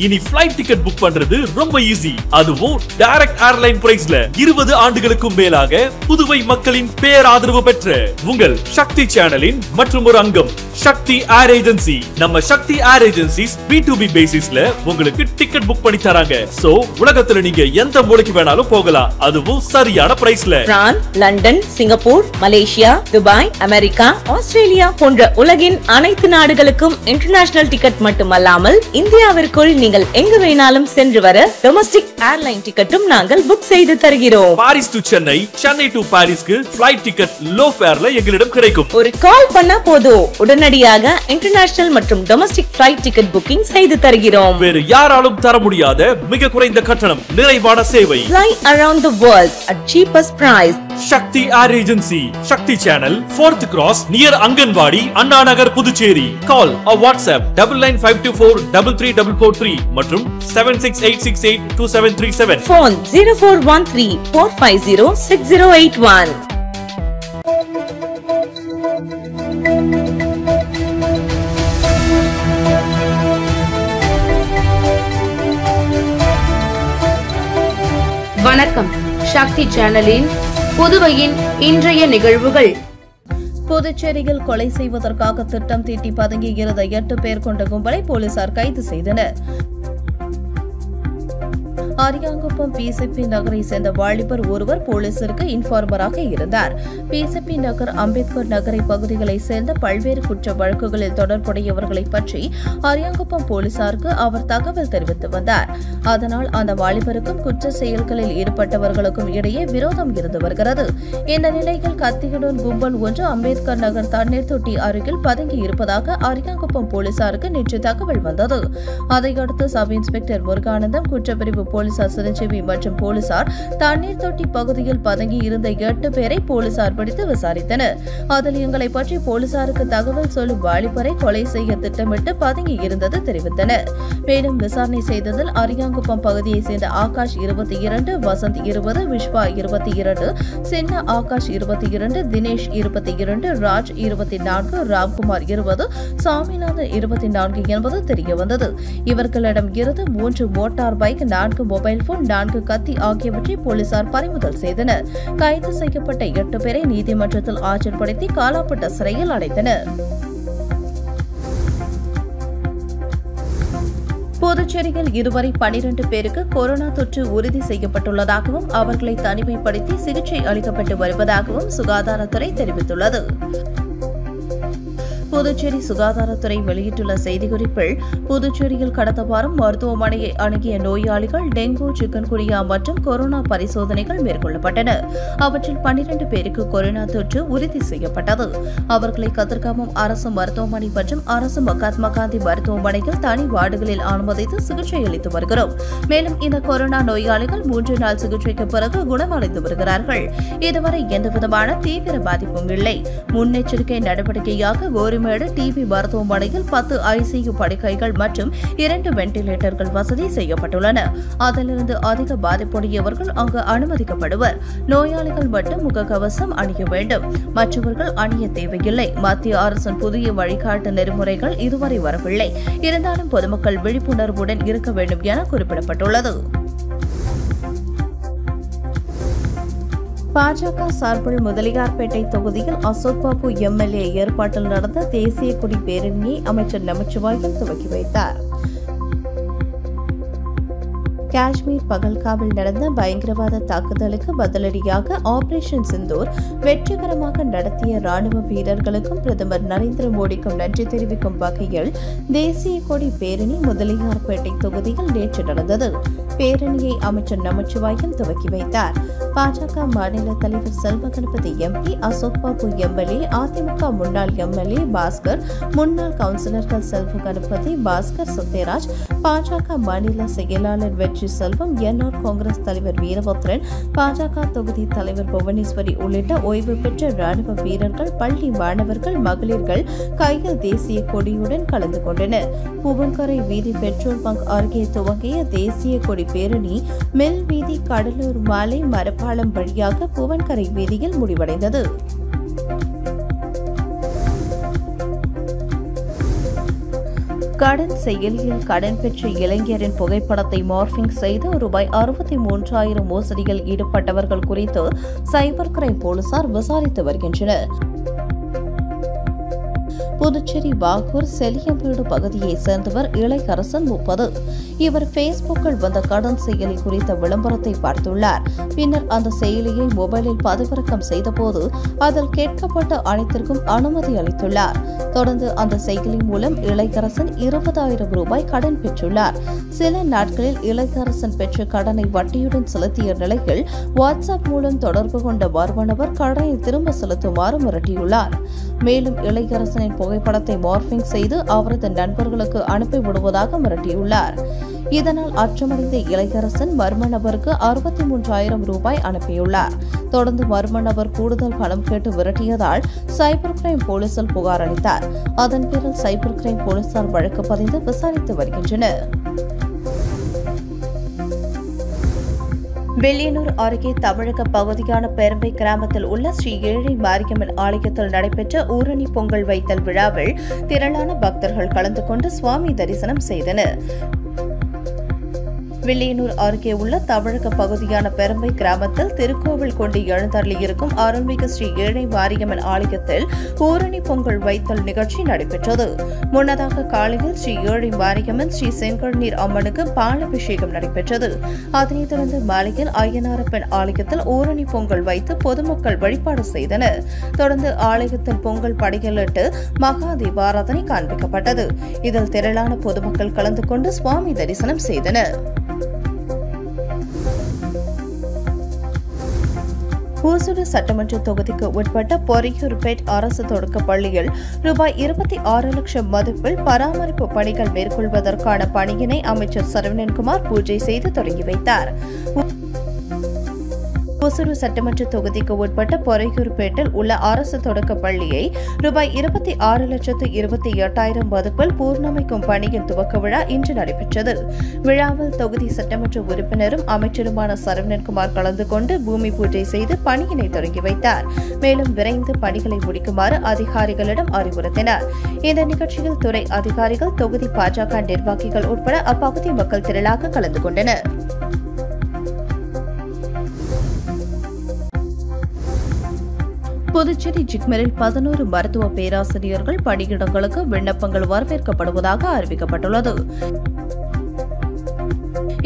இனி flight ticket book பண்றது ரொம்ப ஈஸி. அதுவும் டைரக்ட் ஏர்லைன் பிரைஸ்ல 20 ஆண்டுகளுக்கும் மேலாக புதுவை மக்களின் பேராதரவு பெற்ற உங்கள் சக்தி சேனலின் மற்றும் ஒரு அங்கம் சக்தி ஏர் ஏஜென்சி. நம்ம சக்தி ஏர் ஏஜென்சிஸ் B2B பேசிஸ்ல உங்களுக்கு டிக்கெட் புக் பண்ணி தராங்க. சோ உலகத்துல நீங்க எந்த மூலைக்கு வேணாலும் போகலாம், அதுவும் சரியான பிரைஸ்ல. France, London, Singapore, Malaysia, Dubai, America, Australia போன்ற உலகின் அனைத்து நாடுகளுக்கும் இன்டர்நேஷனல் டிக்கெட் மட்டுமல்லாமல் இந்தியாவிற்குள் நீங்கள் எங்கு வேணாலும் சென்று வர டொமஸ்டிக் ஏர்லைன் டிக்கெட்டும் நாங்கள் புக் செய்து தருகிறோம். Paris to Chennai, Chennai to பாரிஸ்க்கு ஃளைட் டிக்கெட் லோ ஃபேர்ல எங்களிடம் கிடைக்கும். ஒரு கால் பண்ணா போதும், உடனடியாக இன்டர்நேஷனல் மற்றும் டொமஸ்டிக் ஃளைட் டிக்கெட் புக்கிங் செய்து தருகிறோம். வேறு யாராலும் தர முடியாத மிக குறைந்த கட்டணம், நிறைவான சேவை. Fly around the world at cheapest price. Sakthi air agency, Sakthi channel, 4th Cross near anganwadi, Anna Nagar, Puducherry. Call or WhatsApp 9952433443 மற்றும் 7686827737. Phone 0413-450-6081. வணக்கம். சக்தி சேனலின் புதுவையின் இன்றைய நிகழ்வுகள். புதுச்சேரியில் கொலை செய்வதற்காக திட்டம் தீட்டி பதுங்கியிருந்த 8 பேர் கொண்ட கும்பலை போலீசார் கைது செய்தனர். அரியாங்குப்பம் பிசிபி நகரை சேர்ந்த வாலிபர் ஒருவர் போலீசிற்கு இன்ஃபார்மராக இருந்தார். பிசிபி நகர், அம்பேத்கர் நகரை பகுதிகளை சேர்ந்த பல்வேறு குற்ற வழக்குகளில் தொடர்புடையவர்களை பற்றி அரியாங்குப்பம் போலீசாருக்கு அவர் தகவல் தெரிவித்து வந்தார். அதனால் அந்த வாலிபருக்கும் குற்ற செயல்களில் ஈடுபட்டவர்களுக்கும் இடையே விரோதம் இருந்து வருகிறது. இந்த நிலையில் கத்தியுடன் கும்பல் ஒன்று அம்பேத்கர் நகர் தண்ணீர் தொட்டி அருகில் பதுங்கி இருப்பதாக அரியாங்குப்பம் போலீசாருக்கு நேற்று தகவல் வந்தது. அதையடுத்து சப் இன்ஸ்பெக்டர் முருகானந்தம், குற்றப்பிரிவு போலீசார் சிரஞ்சீவி மற்றும் போலீசார் தண்ணீர் தொட்டி பகுதியில் பதுங்கி இருந்த 8 பேரை போலீசார் பிடித்து விசாரித்தனர். அதில் எங்களை பற்றி போலீசாருக்கு தகவல் சொல்லும் வாலிபரை கொலை செய்ய திட்டமிட்டு பதுங்கி இருந்தது தெரிவித்தனர். மேலும் விசாரணை செய்ததில் அரியாங்குப்பம் பகுதியை சேர்ந்த ஆகாஷ் 22, வசந்த் 20, விஸ்வா 22, சின்ன ஆகாஷ் 22, தினேஷ் 22, ராஜ் 24, ராம்குமார் 20, சாமிநாதன் 24 என்பது தெரியவந்தது. இவர்களிடம் இருந்து 3 மோட்டார் பைக், 4 மொபைல் போன், 4 கத்தி ஆகியவற்றை போலீசார் பறிமுதல் செய்தனர். கைது செய்யப்பட்ட 8 பேரை நீதிமன்றத்தில் ஆஜர்படுத்தி காலாப்பட்ட சிறையில் அடைத்தனர். புதுச்சேரியில் இதுவரை 12 பேருக்கு கொரோனா தொற்று உறுதி செய்யப்பட்டுள்ளதாகவும் அவர்களை தனிமைப்படுத்தி சிகிச்சை அளிக்கப்பட்டு வருவதாகவும் சுகாதாரத்துறை தெரிவித்துள்ளது. புதுச்சேரி சுகாதாரத்துறை வெளியிட்டுள்ள செய்திக்குறிப்பில், புதுச்சேரியில் கடந்த வாரம் மருத்துவமனையை அணுகிய நோயாளிகள் டெங்கு, சிக்கன்குனியா மற்றும் கொரோனா பரிசோதனைகள் மேற்கொள்ளப்பட்டன. அவற்றில் 12 பேருக்கு கொரோனா தொற்று உறுதி செய்யப்பட்டது. அவர்களை கதிர்காமம் அரசு மருத்துவமனை மற்றும் அரசு மகாத்மா காந்தி மருத்துவமனையில் தனி வார்டுகளில் அனுமதித்து சிகிச்சை அளித்து வருகிறோம். மேலும் இந்த கொரோனா நோயாளிகள் 3 நாள் சிகிச்சைக்கு பிறகு குணமடைந்து வருகிறார்கள். இதுவரை எந்தவிதமான தீவிர பாதிப்பும் இல்லை. முன்னெச்சரிக்கை நடவடிக்கையாக கோரிமேடு டிபி மருத்துவமனையில் 10 ICU படுக்கைகள் மற்றும் 2 வெண்டிலேட்டர்கள் வசதி செய்யப்பட்டுள்ளன. அதிலிருந்து அதிக பாதிப்புடையவர்கள் அங்கு அனுமதிக்கப்படுவர். நோயாளிகள் மட்டும் முகக்கவசம் அணிய வேண்டும், மற்றவர்கள் அணிய தேவையில்லை. மத்திய அரசின் புதிய வழிகாட்டு நெறிமுறைகள் இதுவரை வரவில்லை. இருந்தாலும் பொதுமக்கள் விழிப்புணர்வுடன் இருக்க வேண்டும் என குறிப்பிடப்பட்டுள்ளது. பாஜக சார்பில் முதலியார்பேட்டை தொகுதியில் அசோக் பாபு MLA ஏற்பாட்டில் நடந்த தேசிய கொடி பேரணியை அமைச்சர் நமச்சிவாயம் துவக்கி வைத்தார். காஷ்மீர் பகல்காவில் நடந்த பயங்கரவாத தாக்குதலுக்கு பதிலடியாக ஆபரேஷன் சிந்தூர் வெற்றிகரமாக நடத்திய ராணுவ வீரர்களுக்கும் பிரதமர் நரேந்திர மோடிக்கும் நன்றி தெரிவிக்கும் வகையில் தேசிய கொடி பேரணி முதலியார்பேட்டை தொகுதியில் நேற்று நடந்தது. பேரணியை அமைச்சர் நமச்சிவாயம் துவக்கி வைத்தார். பாஜக மாநில தலைவர் செல்வ கணபதி MP, அசோக் பாபு MLA, அதிமுக முன்னாள் MLA பாஸ்கர், முன்னாள் கவுன்சிலர்கள் செல்வ கணபதி, பாஸ்கர், சத்யராஜ், பாஜக மாநில செயலாளர் வெற்றி செல்வம், NR காங்கிரஸ் தலைவர் வீரபத்ரன், பாஜக தொகுதி தலைவர் புவனேஸ்வரி உள்ளிட்ட ஓய்வு பெற்ற ராணுவ வீரர்கள், பள்ளி மாணவர்கள், மகளிர்கள் கையில் தேசிய கொடியுடன் கலந்து கொண்டனர். பூவன்கரை வீதி பெட்ரோல் பங்க் அருகே துவங்கிய தேசிய கொடி பேரணி மில் வீதி, கடலூர் மாலை, மரப்பாலம் வழியாக பூவன்கரை வீதியில் முடிவடைந்தது. கடன் செயலியில் கடன் பெற்ற இளைஞரின் புகைப்படத்தை மார்பிங் செய்து ரூபாய் 63,000 மோசடியில் ஈடுபட்டவர்கள் குறித்து சைபர் கிரைம் போலீசார் விசாரித்து வருகின்றனர். புதுச்சேரி வாகூர் செலியம்பேடு பகுதியைச் சேர்ந்தவர் இளையரசன் 30. இவர் பேஸ்புக்கில் வந்த கடன் செயலி குறித்த விளம்பரத்தை பார்த்துள்ளார். பின்னர் அந்த செயலியை மொபைலில் பதிவிறக்கம் செய்தபோது அதில் கேட்கப்பட்ட அனைத்திற்கும் அனுமதி அளித்துள்ளார். தொடர்ந்து அந்த செயலி மூலம் இளையரசன் 20,000 ரூபாய் கடன் பெற்றுள்ளார். சில நாட்களில் இளையரசன் பெற்ற கடனை வட்டியுடன் செலுத்திய நிலையில் வாட்ஸ்அப் மூலம் தொடர்பு கொண்ட மர்ம நபர் கடனை திரும்ப செலுத்துமாறு மிரட்டியுள்ளார். மேலும் இளையரசனின் புகைப்படத்தை மார்பிங் செய்து அவரது நண்பர்களுக்கு அனுப்பிவிடுவதாக மிரட்டியுள்ளார். இதனால் அச்சமடைந்த இளையரசன் மர்ம நபருக்கு 63,000 ரூபாய் அனுப்பியுள்ளார். தொடர்ந்து மர்ம நபர் கூடுதல் பணம் கேட்டு விரட்டியதால் சைபர் கிரைம் போலீசில் புகார் அளித்தார். அதன் பேரில் சைபர் கிரைம் போலீசார் வழக்கு பதிந்து விசாரித்து வருகின்றனர். வெள்ளியனூர் அருகே தமிழக பகுதியான பெரும்பை கிராமத்தில் உள்ள ஸ்ரீ ஏழை மாரியம்மன் ஆலயத்தில் நடைபெற்ற ஊரணி பொங்கல் வைத்தல் விழாவில் திரளான பக்தர்கள் கலந்து கொண்டு சுவாமி தரிசனம் செய்தனர். வெள்ளியனூர் அருகே உள்ள தமிழக பகுதியான பெரும்பை கிராமத்தில் திருக்கோவில் கொண்டு எழுந்தருளியிருக்கும் அருள்மிகு ஸ்ரீ ஏழை மாரியம்மன் ஆலயத்தில் ஊரணி பொங்கல் வைத்தல் நிகழ்ச்சி நடைபெற்றது. முன்னதாக காலையில் ஸ்ரீ ஏழை மாரியம்மன் ஸ்ரீ செங்கண்ணீர் அம்மனுக்கு பாலாபிஷேகம் நடைபெற்றது. அதனைத் தொடர்ந்து மாலையில் ஐயனாரப்பன் ஆலயத்தில் ஊரணி பொங்கல் வைத்து பொதுமக்கள் வழிபாடு செய்தனர். தொடர்ந்து ஆலயத்தில் பொங்கல் படையலிட்டு மகா தீபாராதனை காண்பிக்கப்பட்டது. இதில் திரளான பொதுமக்கள் கலந்து கொண்டு சுவாமி தரிசனம் செய்தனர். ஹூசுடு சட்டமன்ற தொகுதிக்கு உட்பட்ட பொறையூர்பேட் அரசு தொடக்கப் பள்ளியில் ரூபாய் 26 லட்சம் மதிப்பில் பராமரிப்பு பணிகள் மேற்கொள்வதற்கான பணியினை அமைச்சர் சரவணன்குமார் பூஜை செய்து தொடங்கி வைத்தார். ஹூசுடு சட்டமன்ற தொகுதிக்கு உட்பட்ட பொறையூர்பேட்டில் உள்ள அரசு தொடக்கப் பள்ளியை ரூபாய் 26,28,000 மதிப்பில் பூர்ணமைக்கும் பணியின் துவக்க விழா இன்று நடைபெற்றது. விழாவில் தொகுதி சட்டமன்ற உறுப்பினரும் அமைச்சருமான சரவணன்குமார் கலந்து கொண்டு பூமி பூஜை செய்து பணியினை தொடங்கி வைத்தார். மேலும் விரைந்து பணிகளை முடிக்குமாறு அதிகாரிகளிடம் அறிவுறுத்தினார். இந்த நிகழ்ச்சியில் துறை அதிகாரிகள், தொகுதி பாஜக நிர்வாகிகள் உட்பட அப்பகுதி மக்கள் திரளாக கலந்து கொண்டனர். புதுச்சேரி ஜிப்மரில் 11 மருத்துவ பேராசிரியர்கள் பணியிடங்களுக்கு விண்ணப்பங்கள் வரவேற்கப்படுவதாக அறிவிக்கப்பட்டுள்ளது.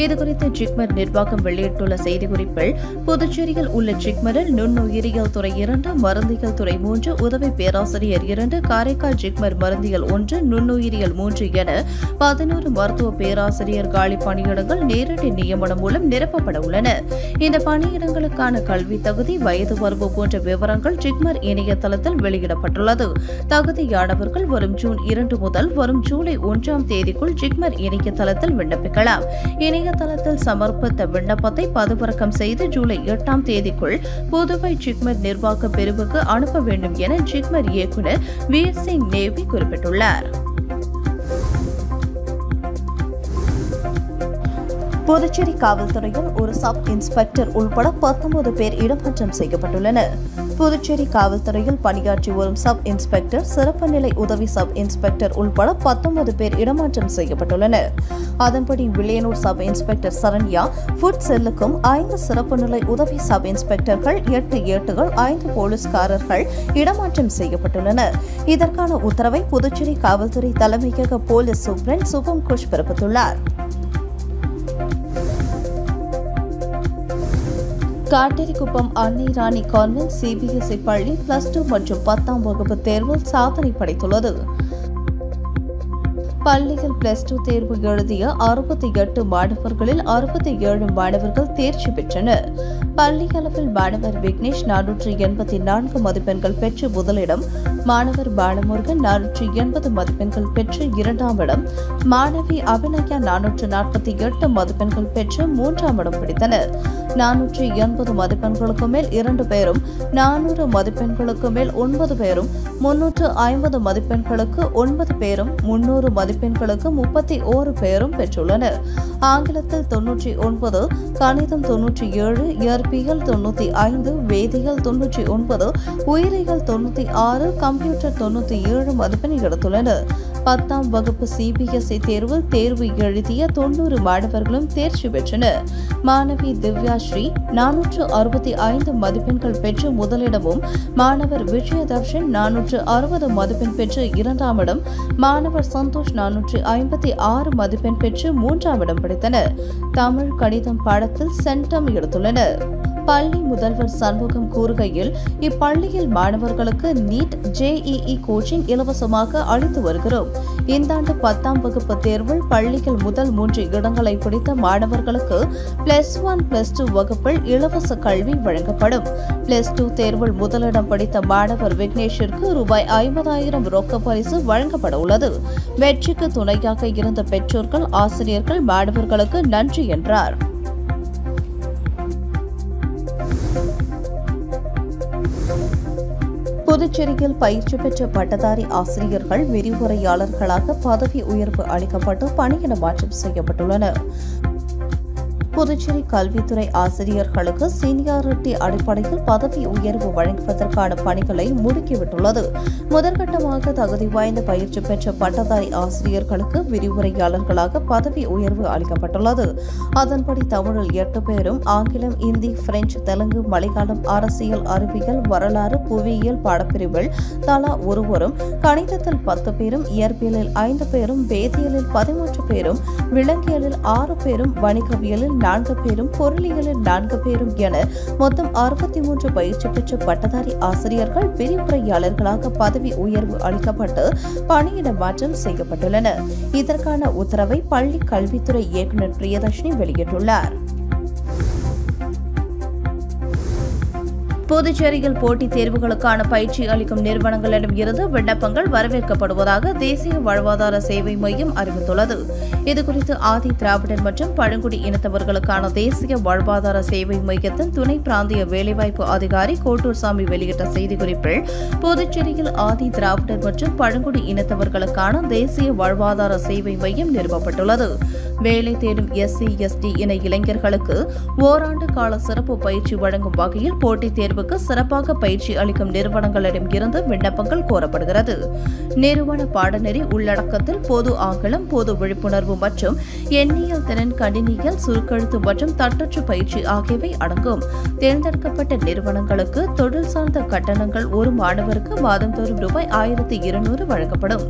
இதுகுறித்து ஜிப்மர் நிர்வாகம் வெளியிட்டுள்ள செய்திக்குறிப்பில், புதுச்சேரியில் உள்ள ஜிப்மரில் நுண்ணுயிரியல் துறை 2, மருந்தியல் துறை 3, உதவி பேராசிரியர் 2, காரைக்கால் ஜிப்மர் மருந்தியல் 1, நுண்ணுயிரியல் 3 என 11 மருத்துவ பேராசிரியர் காலி பணியிடங்கள் நேரடி நியமனம் மூலம் நிரப்பப்பட உள்ளன. இந்த பணியிடங்களுக்கான கல்வி தகுதி, வயது வரம்பு போன்ற விவரங்கள் ஜிப்மர் இணையதளத்தில் வெளியிடப்பட்டுள்ளது. தகுதியானவர்கள் வரும் ஜூன் 2 முதல் வரும் ஜூலை 1ஆம் தேதிக்குள் ஜிப்மர் இணையதளத்தில் விண்ணப்பிக்கலாம். இணையதளத்தில் சமர்ப்பித்த விண்ணப்பத்தை பதிவிறக்கம் செய்து ஜூலை 8ஆம் தேதிக்குள் புதுவை ஜிப்மர் நிர்வாக பிரிவுக்கு அனுப்ப வேண்டும் என ஜிப்மர் இயக்குநர் வீர் சிங் நேவி குறிப்பிட்டுள்ளார். புதுச்சேரி காவல்துறையில் ஒரு சப் இன்ஸ்பெக்டர் உள்பட 19 பேர் இடமாற்றம் செய்யப்பட்டுள்ளனர். புதுச்சேரி காவல்துறையில் பணியாற்றி வரும் சப் இன்ஸ்பெக்டர், சிறப்பு நிலை உதவி சப் இன்ஸ்பெக்டர் உள்பட 19 பேர் இடமாற்றம் செய்யப்பட்டுள்ளனர். அதன்படி Villianur sub inspector Saranya food செல்லுக்கும் 5 சிறப்பு நிலை உதவி சப் இன்ஸ்பெக்டர்கள், 8 ஏட்டுகள், 5 போலீஸ்காரர்கள் இடமாற்றம் செய்யப்பட்டுள்ளனர். இதற்கான உத்தரவை புதுச்சேரி காவல்துறை தலைமையக போலீஸ் சூப்பரண்ட் சுபம் குஷ் பிறப்பித்துள்ளார். காட்டேரிக்குப்பம் அன்னை ராணி கான்வென்ட் சிபிஎஸ்இ பள்ளி +2 மற்றும் 10ஆம் வகுப்பு தேர்வில் சாதனை படைத்துள்ளது. பள்ளியில் +2 தேர்வு எழுதிய 68 மாணவர்களில் 67 மாணவர்கள் தேர்ச்சி பெற்றனர். பள்ளி அளவில் மாணவர் விக்னேஷ் 484 மதிப்பெண்கள் பெற்று முதலிடம், மாணவர் பாலமுருகன் 480 மதிப்பெண்கள் பெற்று 2ஆம் இடம், மாணவி அபிநயா 448 மதிப்பெண்கள் பெற்று 3ஆம் இடம் பிடித்தனர். 480 மதிப்பெண்களுக்கு மேல் 2 பேரும், 400 மதிப்பெண்களுக்கு மேல் 9 பேரும், 350 மதிப்பெண்களுக்கு 9 பேரும், 300 மதிப்பெண்களுக்கு 31 பேரும் பெற்றுள்ளனர். ஆங்கிலத்தில் 99, கணிதம் 97, இயற்பியல் 95, வேதியியல் 99, உயிரியல் 96, கம்ப்யூட்டர் 97 மதிப்பெண் எடுத்துள்ளனர். 10ஆம் வகுப்பு சிபிஎஸ்இ தேர்வில் தேர்வு எழுதிய 90 மாணவர்களும் தேர்ச்சி பெற்றனர். மாணவி திவ்யாஸ்ரீ 465 மதிப்பெண்கள் பெற்று முதலிடமும், மாணவர் விஜயதர்ஷன் 460 மதிப்பெண் பெற்று 2ஆம் இடம், மாணவர் சந்தோஷ் 456 மதிப்பெண் பெற்று 3ஆம் இடம் பிடித்தனர். தமிழ், கணிதம் பாடத்தில் சென்டம் எடுத்துள்ளனர். பள்ளி முதல்வர் சண்முகம் கூறுகையில், இப்பள்ளியில் மாணவர்களுக்கு நீட், JEE கோச்சிங் இலவசமாக அளித்து வருகிறோம். இந்த ஆண்டு 10ஆம் வகுப்பு தேர்வில் பள்ளியில் முதல் 3 இடங்களை பிடித்த மாணவர்களுக்கு +1, +2 வகுப்பில் இலவச கல்வி வழங்கப்படும். +2 தேர்வில் முதலிடம் பிடித்த மாணவர் விக்னேஷிற்கு ரூபாய் 50,000 ரொக்க பரிசு வழங்கப்பட உள்ளது. வெற்றிக்கு துணையாக இருந்த பெற்றோர்கள், ஆசிரியர்கள், மாணவர்களுக்கு நன்றி என்றார். புதுச்சேரியில் பயிற்சி பெற்ற பட்டதாரி ஆசிரியர்கள் விரிவுரையாளர்களாக பதவி உயர்வு அளிக்கப்பட்டு பணியிட மாற்றம் செய்யப்பட்டுள்ளனர். புதுச்சேரி கல்வித்துறை ஆசிரியர்களுக்கு சீனியாரிட்டி அடிப்படையில் பதவி உயர்வு வழங்குவதற்கான பணிகளை முடுக்கிவிட்டுள்ளது. முதற்கட்டமாக தகுதி வாய்ந்த பயிற்சி பெற்ற பட்டதாரி ஆசிரியர்களுக்கு விரிவுரையாளர்களாக பதவி உயர்வு அளிக்கப்பட்டுள்ளது. அதன்படி தமிழில் 8 பேரும், ஆங்கிலம், இந்தி, பிரெஞ்சு, தெலுங்கு, மலையாளம், அரசியல், அறிவியல், வரலாறு, புவியியல் பாடப்பிரிவில் தலா ஒருவரும், கணிதத்தில் 10 பேரும், இயற்பியலில் 5 பேரும், வேதியியலில் 13 பேரும், விலங்கியலில் 6 பேரும், வணிகவியலில் 4 பேரும், பொருளியலில் 4 பேரும் என மொத்தம் 63 பயிற்சி பெற்ற பட்டதாரி ஆசிரியர்கள் விரிவுரையாளர்களாக பதவி உயர்வு அளிக்கப்பட்டு பணியிட மாற்றம் செய்யப்பட்டுள்ளனர். இதற்கான உத்தரவை பள்ளி கல்வித்துறை இயக்குநர் பிரியதர்ஷினி வெளியிட்டுள்ளார். புதுச்சேரியில் போட்டித் தேர்வுகளுக்கான பயிற்சி அளிக்கும் நிறுவனங்களிடம் இருந்து விண்ணப்பங்கள் வரவேற்கப்படுவதாக தேசிய வாழ்வாதார சேவை மையம் அறிவித்துள்ளது. இதுகுறித்து ஆதி திராவிடர் மற்றும் பழங்குடி இனத்தவர்களுக்கான தேசிய வாழ்வாதார சேவை மையத்தின் துணை பிராந்திய வேலைவாய்ப்பு அதிகாரி கோட்டூர்சாமி வெளியிட்ட செய்திக்குறிப்பில், புதுச்சேரியில் ஆதி திராவிடர் மற்றும் பழங்குடி இனத்தவர்களுக்கான தேசிய வாழ்வாதார சேவை மையம் நிறுவப்பட்டுள்ளது. வேலை தேடும் SC, ST இன இளைஞர்களுக்கு ஓராண்டு கால சிறப்பு பயிற்சி வழங்கும் வகையில் போட்டித் தேர்வுக்கு சிறப்பாக பயிற்சி அளிக்கும் நிறுவனங்களிடம் இருந்து விண்ணப்பங்கள் கோரப்படுகிறது. நிறுவன பாடநெறி உள்ளடக்கத்தில் பொது ஆங்கிலம், பொது விழிப்புணர்வு மற்றும் எண்ணியல் திறன், கணினியல், சுருக்கெழுத்து மற்றும் தட்டச்சு பயிற்சி ஆகியவை அடங்கும். தேர்ந்தெடுக்கப்பட்ட நிறுவனங்களுக்கு தொழில் சார்ந்த கட்டணங்கள் ஒரு மாணவருக்கு மாதந்தோறும் ரூபாய் 1,200 வழங்கப்படும்.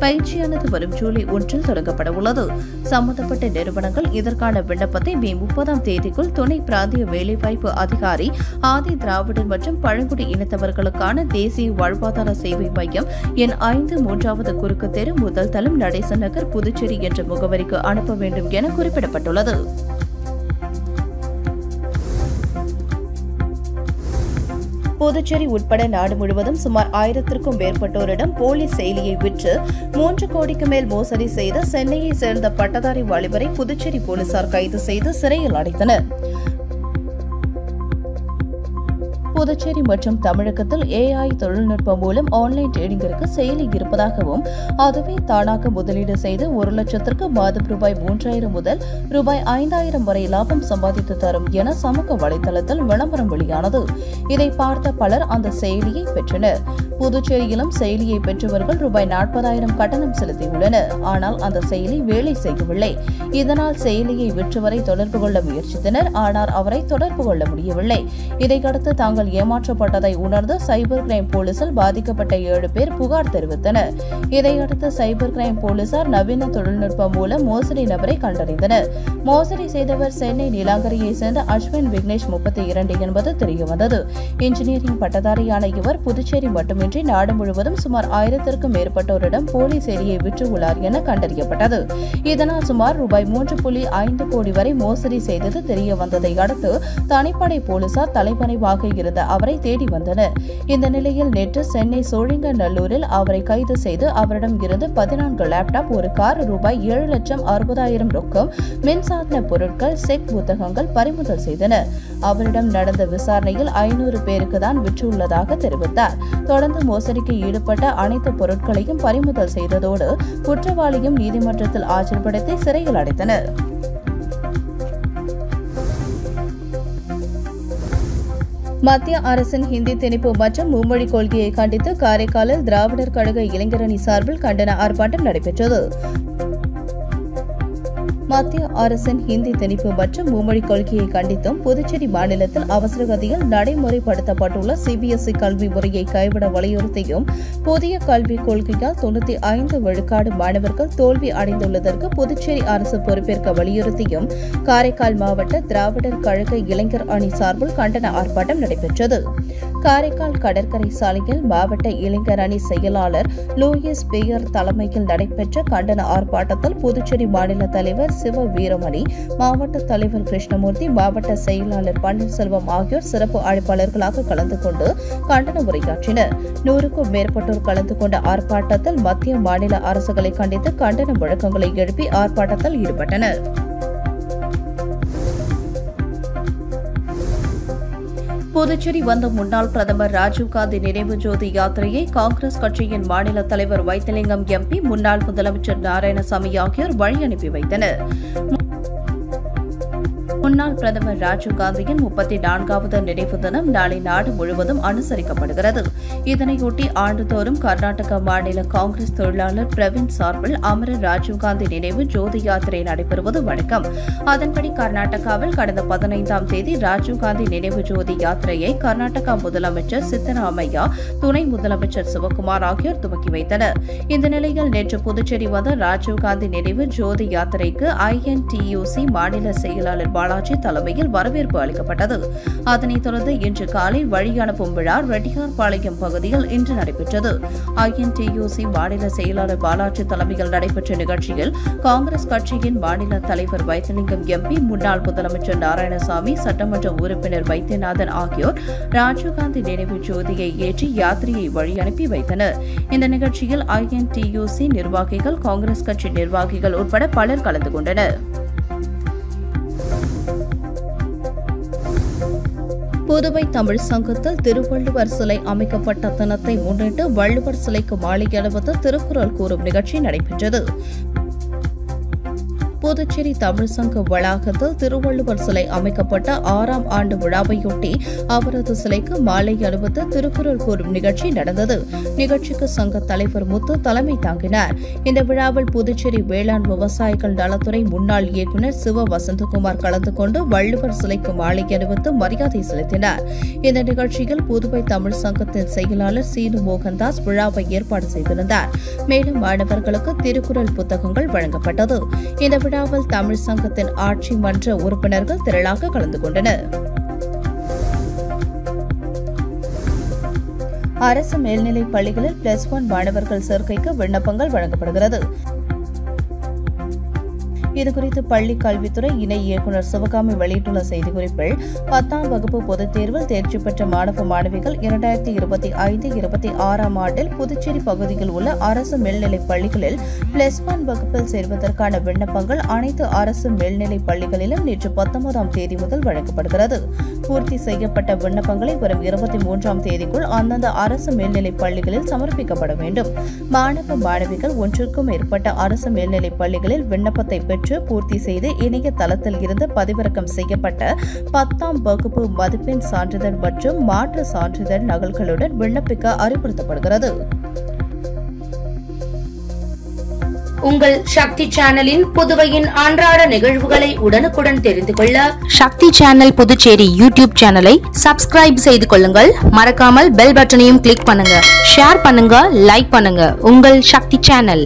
பயிற்சியானது வரும் ஜூலை 1 தொடங்கப்பட உள்ளது. சம்பந்தப்பட்ட நிறுவனங்கள் இதற்கான விண்ணப்பத்தை மே 30ஆம் தேதிக்குள் துணை பிராந்திய வேலைவாய்ப்பு அதிகாரி, ஆதி திராவிடர் மற்றும் பழங்குடி இனத்தவர்களுக்கான தேசிய வாழ்வாதார சேவை மையம், எண் 5, 3வது குறுக்கு தெரு, முதல் தளம், நடேசன் நகர், புதுச்சேரி என்ற முகவரிக்கு அனுப்ப வேண்டும் என குறிப்பிடப்பட்டுள்ளது. புதுச்சேரி உட்பட நாடு முழுவதும் சுமார் 1000க்கும் மேற்பட்டோரிடம் போலி செயலியை விற்று 3 கோடிக்கு மேல் மோசடி செய்த சென்னையை சேர்ந்த பட்டதாரி வாலிபரை புதுச்சேரி போலீசார் கைது செய்து சிறையில் அடைத்தனர். புதுச்சேரி மற்றும் தமிழகத்தில் AI தொழில்நுட்பம் மூலம் ஆன்லைன் ட்ரேடிங்கிற்கு செயலி இருப்பதாகவும், அதுவே தானாக முதலீடு செய்து 1 லட்சத்திற்கு மாதம் ரூபாய் 3,000 முதல் ரூபாய் 5,000 வரை லாபம் சம்பாதித்து தரும் என சமூக வலைதளத்தில் விளம்பரம் வெளியானது. இதை பார்த்த பலர் அந்த செயலியை பெற்றனர். புதுச்சேரியிலும் செயலியை பெற்றவர்கள் ரூபாய் 40,000 கட்டணம் செலுத்தியுள்ளனர். ஆனால் அந்த செயலி வேலை செய்யவில்லை. இதனால் செயலியை விற்றவரை தொடர்பு கொள்ள முயற்சித்தனர். ஆனால் அவரை தொடர்பு கொள்ள முடியவில்லை. இதையடுத்து தாங்கள் ஏமாற்றப்பட்டதை உணர்ந்து சைபர் கிரைம் போலீசில் பாதிக்கப்பட்ட 7 பேர் புகார் தெரிவித்தனர். இதையடுத்து சைபர் கிரைம் போலீசார் நவீன தொழில்நுட்பம் மூலம் மோசடி நபரை கண்டறிந்தனர். மோசடி செய்தவர் சென்னை நீலாங்கரையை சேர்ந்த அஸ்வின் விக்னேஷ் 32 என்பது தெரியவந்தது. இன்ஜினியரிங் பட்டதாரியான இவர் புதுச்சேரி மட்டுமின்றி நாடு முழுவதும் சுமார் 1000க்கும் மேற்பட்டோரிடம் போலி செயலியை விற்றுள்ளார் என கண்டறியப்பட்டது. இதனால் சுமார் ரூபாய் 3.5 கோடி வரை மோசடி செய்தது தெரியவந்ததை அடுத்து தனிப்படை போலீசார் தலைமறைவாக இருந்த அவரை தேடி வந்தனர். இந்த நிலையில் நேற்று சென்னை சோழிங்கநல்லூரில் அவரை கைது செய்து அவரிடம் இருந்து 14 லேப்டாப், ஒரு கார், ரூபாய் 7,60,000 ரொக்கம், மின்சாதன பொருட்கள், செக் புத்தகங்கள் பறிமுதல் செய்தனர். அவரிடம் நடந்த விசாரணையில் 500 பேருக்கு தான் விற்றுள்ளதாக தெரிவித்தார். தொடர்ந்து மோசடிக்கு ஈடுபட்ட அனைத்து பொருட்களையும் பறிமுதல் செய்ததோடு குற்றவாளியும் நீதிமன்றத்தில் ஆஜர்படுத்தி சிறையில் அடைத்தனர். மத்திய அரசின் ஹிந்தி திணிப்பு மற்றும் மும்மொழி கொள்கையை கண்டித்து காரைக்காலில் திராவிடர் கழக இளைஞரணி சார்பில் கண்டன ஆர்ப்பாட்டம் நடைபெற்றது. மத்திய அரசின் ஹிந்தி திணிப்பு மற்றும் மும்மொழி கொள்கையை கண்டித்தும் புதுச்சேரி மாநிலத்தில் அவசரகதியில் நடைமுறைப்படுத்தப்பட்டுள்ள சிபிஎஸ்இ கல்வி முறையை கைவிட வலியுறுத்தியும் புதிய கல்விக் கொள்கையால் 95 விழுக்காடு மாணவர்கள் தோல்வி அடைந்துள்ளதற்கு புதுச்சேரி அரசு பொறுப்பேற்க வலியுறுத்தியும் காரைக்கால் மாவட்ட திராவிடர் கழக இளைஞர் அணி சார்பில் கண்டன ஆர்ப்பாட்டம் நடைபெற்றது. காரைக்கால் கடற்கரை சாலையில் மாவட்ட இளைஞர் அணி செயலாளர் லூயிஸ் பேயர் தலைமையில் நடைபெற்ற கண்டன ஆர்ப்பாட்டத்தில் புதுச்சேரி மாநில தலைவர் சிவ வீரமணி, மாவட்ட தலைவர் கிருஷ்ணமூர்த்தி, மாவட்ட செயலாளர் பன்னீர்செல்வம் ஆகியோர் சிறப்பு அழைப்பாளர்களாக கலந்து கொண்டு கண்டன உரையாற்றினர். 100க்கும் மேற்பட்டோர் கலந்து கொண்ட ஆர்ப்பாட்டத்தில் மத்திய மாநில அரசுகளை கண்டித்து கண்டன முழக்கங்களை எழுப்பி ஆர்ப்பாட்டத்தில் ஈடுபட்டனர். புதுச்சேரி வந்த முன்னாள் பிரதமர் ராஜீவ்காந்தி நினைவு ஜோதி யாத்திரையை காங்கிரஸ் கட்சியின் மாநில தலைவர் வைத்திலிங்கம் எம்பி, முன்னாள் முதலமைச்சர் நாராயணசாமி ஆகியோர் வழி அனுப்பி வைத்தனர். முன்னாள் பிரதமர் ராஜீவ்காந்தியின் 34வது நினைவு தினம் நாளை நாடு முழுவதும் அனுசரிக்கப்படுகிறது. இதனையொட்டி ஆண்டுதோறும் கர்நாடக மாநில காங்கிரஸ் தொழிலாளர் பிரவீன் சார்பில் அமரர் ராஜீவ்காந்தி நினைவு ஜோதி யாத்திரை நடைபெறுவது வழக்கம். அதன்படி கர்நாடகாவில் கடந்த 15ஆம் தேதி ராஜீவ்காந்தி நினைவு ஜோதி யாத்திரையை கர்நாடகா முதலமைச்சர் சித்தராமையா, துணை முதலமைச்சர் சிவக்குமார் ஆகியோர் துவக்கி வைத்தனர். இந்த நிலையில் நேற்று புதுச்சேரி வந்த ராஜீவ்காந்தி நினைவு ஜோதி யாத்திரைக்கு INTUC மாநில செயலாளர் பாலாஜி தலைமையில் வரவேற்பு அளிக்கப்பட்டது. அதனைத் தொடர்ந்து இன்று காலை வழி அனுப்பும் விழா ரெட்டியார்பாளையம் பகுதியில் இன்று நடைபெற்றது. INTUC மாநில செயலாளர் பாலாஜி தலைமையில் நடைபெற்ற நிகழ்ச்சியில் காங்கிரஸ் கட்சியின் மாநில தலைவர் வைத்திலிங்கம் எம்பி, முன்னாள் முதலமைச்சர் நாராயணசாமி, சட்டமன்ற உறுப்பினர் வைத்தியநாதன் ஆகியோர் ராஜீவ்காந்தி நினைவு ஜோதியை ஏற்றி யாத்திரையை வழி அனுப்பி வைத்தனர். இந்த நிகழ்ச்சியில் INTUC நிர்வாகிகள், காங்கிரஸ் கட்சி நிர்வாகிகள் உட்பட பலர் கலந்து கொண்டனர். புதுவை தமிழ் சங்கத்தில் திருவள்ளுவர் சிலை அமைக்கப்பட்ட தினத்தை முன்னிட்டு வள்ளுவர் சிலைக்கு மாலை அணிவித்து திருக்குறள் கூறும் நிகழ்ச்சி நடைபெற்றது. புதுச்சேரி தமிழ் சங்க வளாகத்தில் திருவள்ளுவர் சிலை அமைக்கப்பட்ட 6ஆம் ஆண்டு விழாவையொட்டி அவரது சிலைக்கு மாலை அணிவித்து திருக்குறள் கூறும் நிகழ்ச்சி நடந்தது. நிகழ்ச்சிக்கு சங்க தலைவர் முத்து தலைமை தாங்கினார். இந்த விழாவில் புதுச்சேரி வேளாண் விவசாயிகள் நலத்துறை முன்னாள் இயக்குநர் சிவ வசந்தகுமார் கலந்து கொண்டு வள்ளுவர் சிலைக்கு மாலை அணிவித்து மரியாதை செலுத்தினார். இந்த நிகழ்ச்சியில் புதுவை தமிழ் சங்கத்தின் செயலாளர் சீனு மோகன்தாஸ் விழாவை ஏற்பாடு செய்திருந்தார். மேலும் மாணவர்களுக்கு திருக்குறள் புத்தகங்கள் வழங்கப்பட்டது. இந்த விழாவில் தமிழ் சங்கத்தின் ஆட்சி மன்ற உறுப்பினர்கள் திரளாக கலந்து கொண்டனர். அரசு மேல்நிலைப் பள்ளிகளில் +1 மாணவர்கள் சேர்க்கைக்கு விண்ணப்பங்கள் வழங்கப்படுகிறது. இதுகுறித்து பள்ளி கல்வித்துறை இணை இயக்குநர் சிவகாமி வெளியிட்டுள்ள செய்திக்குறிப்பில் 10ஆம் வகுப்பு பொதுத் தேர்வில் தேர்ச்சி பெற்ற மாணவ மாணவிகள் 2025-26ஆம் ஆண்டில் புதுச்சேரி பகுதியில் உள்ள அரசு மேல்நிலைப் பள்ளிகளில் +1 வகுப்பில் சேர்வதற்கான விண்ணப்பங்கள் அனைத்து அரசு மேல்நிலைப் பள்ளிகளிலும் நேற்று 19ஆம் தேதி முதல் வழங்கப்படுகிறது. பூர்த்தி செய்யப்பட்ட விண்ணப்பங்களை வரும் 23ஆம் தேதிக்குள் அந்தந்த அரசு மேல்நிலைப் பள்ளிகளில் சமர்ப்பிக்கப்பட வேண்டும். மாணவ மாணவிகள் ஒன்றிற்கும் மேற்பட்ட அரசு மேல்நிலைப் பள்ளிகளில் விண்ணப்பத்தை பெற்று பூர்த்தி செய்து இணையதளத்தில் இருந்து பதிவிறக்கம் செய்யப்பட்ட 10ஆம் வகுப்பு மதிப்பெண் சான்றிதழ் மற்றும் மாற்று சான்றிதழ் நகல்களுடன் விண்ணப்பிக்க அறிவுறுத்தப்படுகிறது. உங்கள் சக்தி சேனலின் புதுவையின் அன்றாட நிகழ்வுகளை உடனுக்குடன் தெரிந்து கொள்ள சக்தி சேனல் புதுச்சேரி யூடியூப் சேனலை சப்ஸ்கிரைப் செய்து கொள்ளுங்கள். மறக்காமல் பெல் பட்டனையும் கிளிக் பண்ணுங்க, ஷேர் பண்ணுங்க, லைக் பண்ணுங்க. உங்கள் சக்தி சேனல்.